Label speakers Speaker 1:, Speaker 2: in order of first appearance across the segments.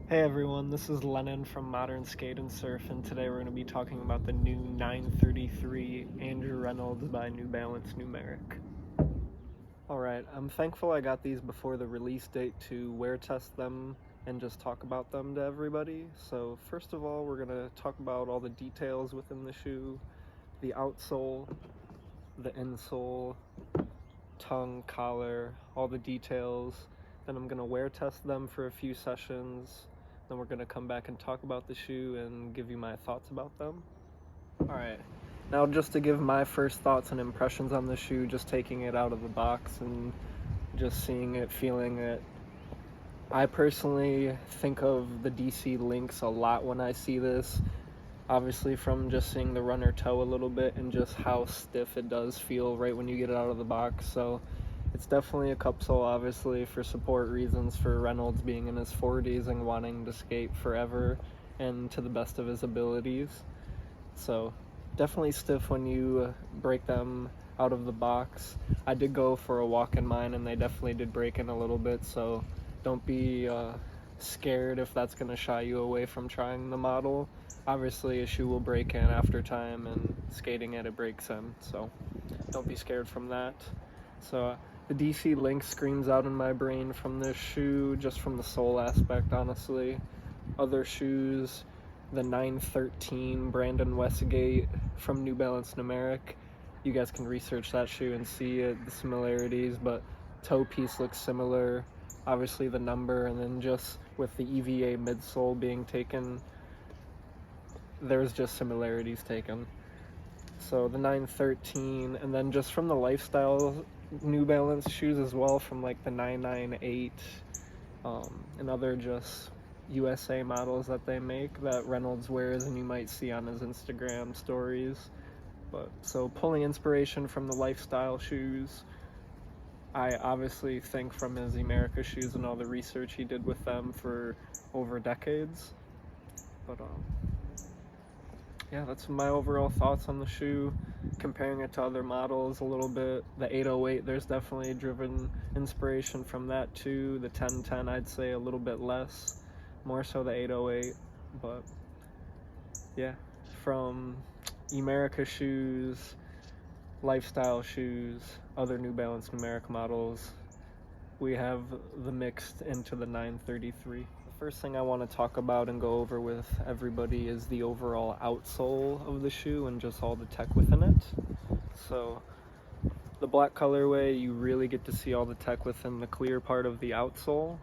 Speaker 1: Hey everyone, this is Lennon from Modern Skate and Surf, and today we're going to be talking about the new 933 Andrew Reynolds by New Balance Numeric. Alright, I'm thankful I got these before the release date to wear test them and just talk about them to everybody. So first of all, we're going to talk about all the details within the shoe, the outsole, the insole, tongue, collar, all the details. Then I'm going to wear test them for a few sessions. Then we're going to come back and talk about the shoe and give you my thoughts about them. Alright, now just to give my first thoughts and impressions on the shoe, just taking it out of the box and just seeing it, feeling it. I personally think of the DC Lynx a lot when I see this. Obviously from just seeing the runner toe a little bit and just how stiff it does feel right when you get it out of the box. So it's definitely a cup sole, obviously, for support reasons, for Reynolds being in his 40s and wanting to skate forever and to the best of his abilities. So definitely stiff when you break them out of the box. I did go for a walk in mine and they definitely did break in a little bit, so don't be scared if that's going to shy you away from trying the model. Obviously a shoe will break in after time and skating it breaks in, so don't be scared from that. So the DC Lynx screams out in my brain from this shoe, just from the sole aspect, honestly. Other shoes, the 913 Brandon Westgate from New Balance Numeric. You guys can research that shoe and see it, the similarities, but toe piece looks similar. Obviously the number, and then just with the EVA midsole being taken, there's just similarities taken. So the 913, and then just from the lifestyle New Balance shoes as well, from like the 998 and other just USA models that they make that Reynolds wears and you might see on his Instagram stories. But so pulling inspiration from the lifestyle shoes, I obviously think from his America shoes and all the research he did with them for over decades. But yeah, that's my overall thoughts on the shoe. Comparing it to other models a little bit, the 808, there's definitely driven inspiration from that too. The 1010, I'd say a little bit less, more so the 808. But yeah, from America shoes, lifestyle shoes, other New Balance Numeric models, we have the mixed into the 933. First thing I want to talk about and go over with everybody is the overall outsole of the shoe and just all the tech within it. So the black colorway, you really get to see all the tech within the clear part of the outsole.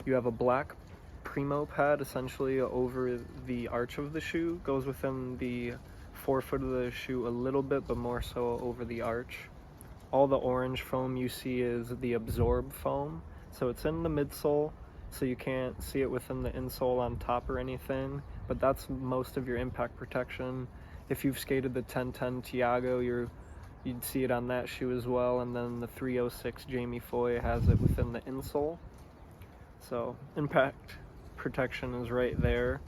Speaker 1: You have a black primo pad essentially over the arch of the shoe, goes within the forefoot of the shoe a little bit, but more so over the arch. All the orange foam you see is the absorb foam, so it's in the midsole, so you can't see it within the insole on top or anything, but that's most of your impact protection. If you've skated the 1010 Tiago, you'd see it on that shoe as well, and then the 306 Jamie Foy has it within the insole. So impact protection is right there.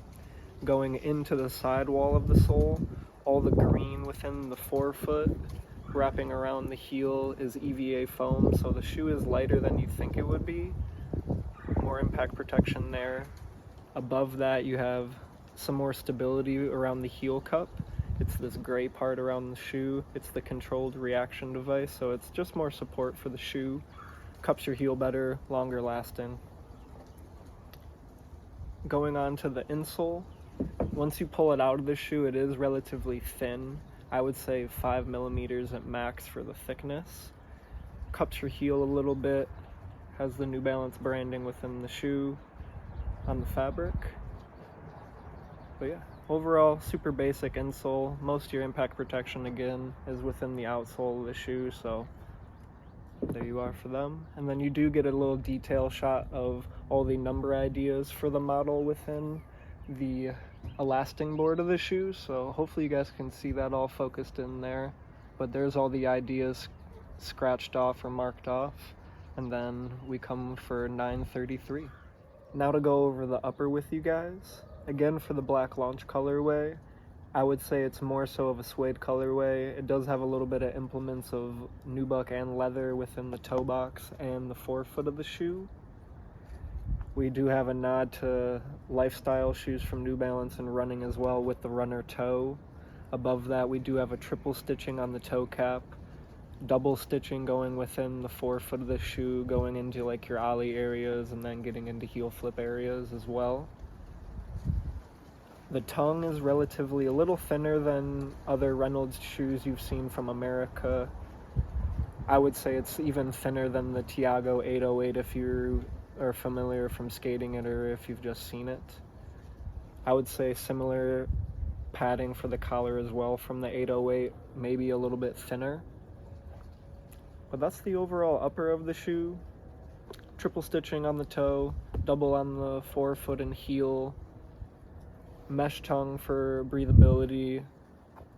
Speaker 1: Going into the sidewall of the sole, all the green within the forefoot wrapping around the heel is EVA foam, so the shoe is lighter than you think it would be. More impact protection there. Above that you have some more stability around the heel cup. It's this gray part around the shoe. It's the controlled reaction device, so it's just more support for the shoe. Cups your heel better, longer lasting. Going on to the insole, once you pull it out of the shoe, it is relatively thin. I would say 5 millimeters at max for the thickness. Cups your heel a little bit, has the New Balance branding within the shoe on the fabric. But yeah, overall super basic insole. Most of your impact protection again is within the outsole of the shoe, so there you are for them. And then you do get a little detail shot of all the number ideas for the model within the elasting board of the shoe, so hopefully you guys can see that all focused in there. But there's all the ideas scratched off or marked off, and then we come for 933. Now to go over the upper with you guys. Again, for the black launch colorway, I would say it's more so of a suede colorway. It does have a little bit of implements of nubuck and leather within the toe box and the forefoot of the shoe. We do have a nod to lifestyle shoes from New Balance and running as well with the runner toe. Above that, we do have a triple stitching on the toe cap, double stitching going within the forefoot of the shoe, going into like your ollie areas and then getting into heel flip areas as well. The tongue is relatively a little thinner than other Reynolds shoes you've seen from America. I would say it's even thinner than the Tiago 808 if you are familiar from skating it or if you've just seen it. I would say similar padding for the collar as well from the 808, maybe a little bit thinner. But that's the overall upper of the shoe. Triple stitching on the toe, double on the forefoot and heel, mesh tongue for breathability,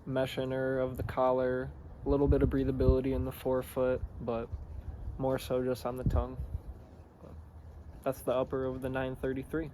Speaker 1: mesh inner of the collar, a little bit of breathability in the forefoot, but more so just on the tongue. That's the upper of the 933.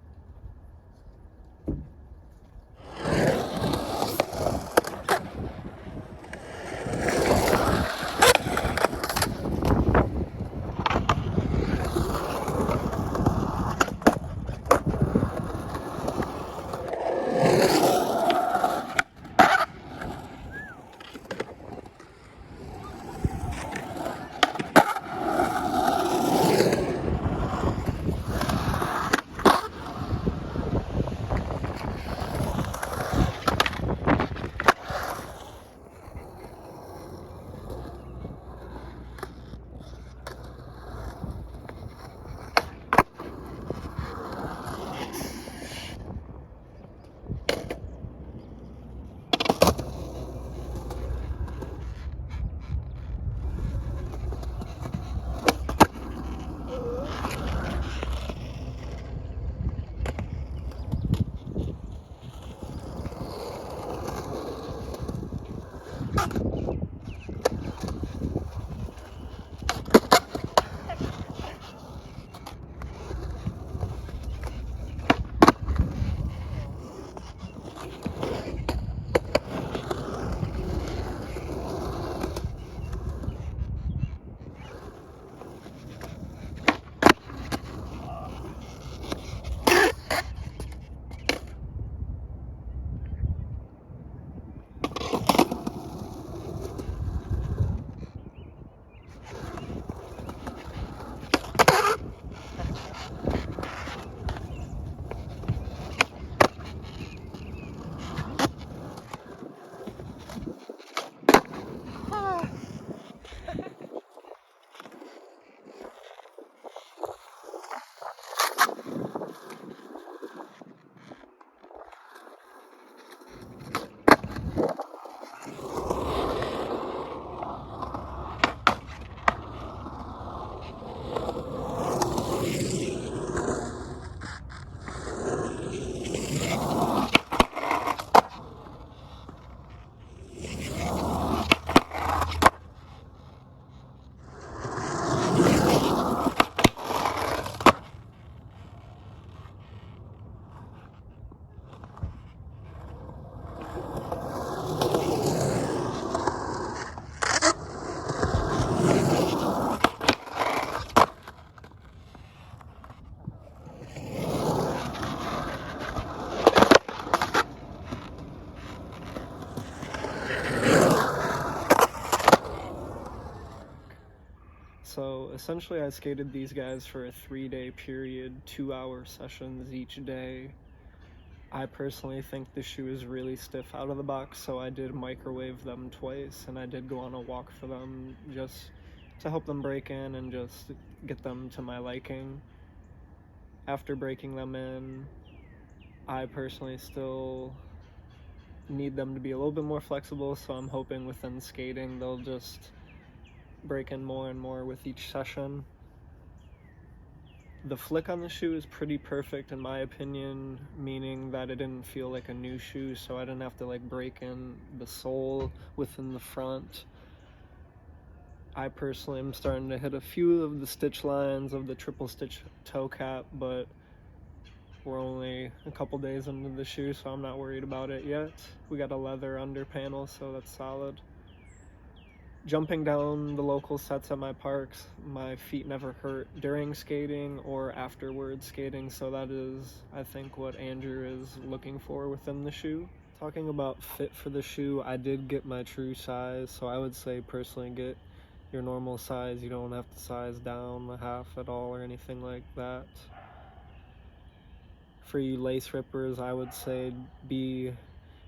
Speaker 1: So essentially I skated these guys for a 3-day period, 2-hour sessions each day. I personally think the shoe is really stiff out of the box, so I did microwave them twice, and I did go on a walk for them just to help them break in and just get them to my liking. After breaking them in, I personally still need them to be a little bit more flexible, so I'm hoping within skating they'll just break in more and more with each session. The flick on the shoe is pretty perfect in my opinion, meaning that it didn't feel like a new shoe, so I didn't have to like break in the sole within the front. I personally am starting to hit a few of the stitch lines of the triple stitch toe cap, but we're only a couple days into the shoe, so I'm not worried about it yet. We got a leather under panel, so that's solid. Jumping down the local sets at my parks, my feet never hurt during skating or afterwards skating, so that is, I think, what Andrew is looking for within the shoe. Talking about fit for the shoe, I did get my true size, so I would say personally get your normal size. You don't have to size down a half at all or anything like that. For you lace rippers, I would say be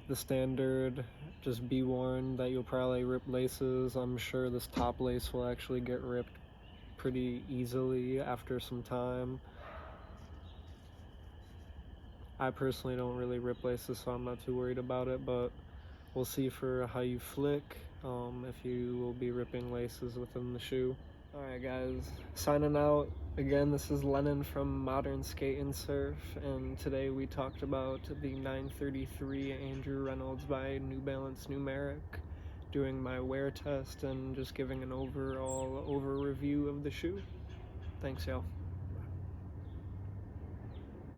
Speaker 1: the standard, just be warned that you'll probably rip laces. I'm sure this top lace will actually get ripped pretty easily after some time. I personally don't really rip laces, so I'm not too worried about it, but we'll see for how you flick, if you will be ripping laces within the shoe. Alright guys, signing out. Again, this is Lennon from Modern Skate and Surf, and today we talked about the 933 Andrew Reynolds by New Balance Numeric, doing my wear test and just giving an overall review of the shoe. Thanks y'all.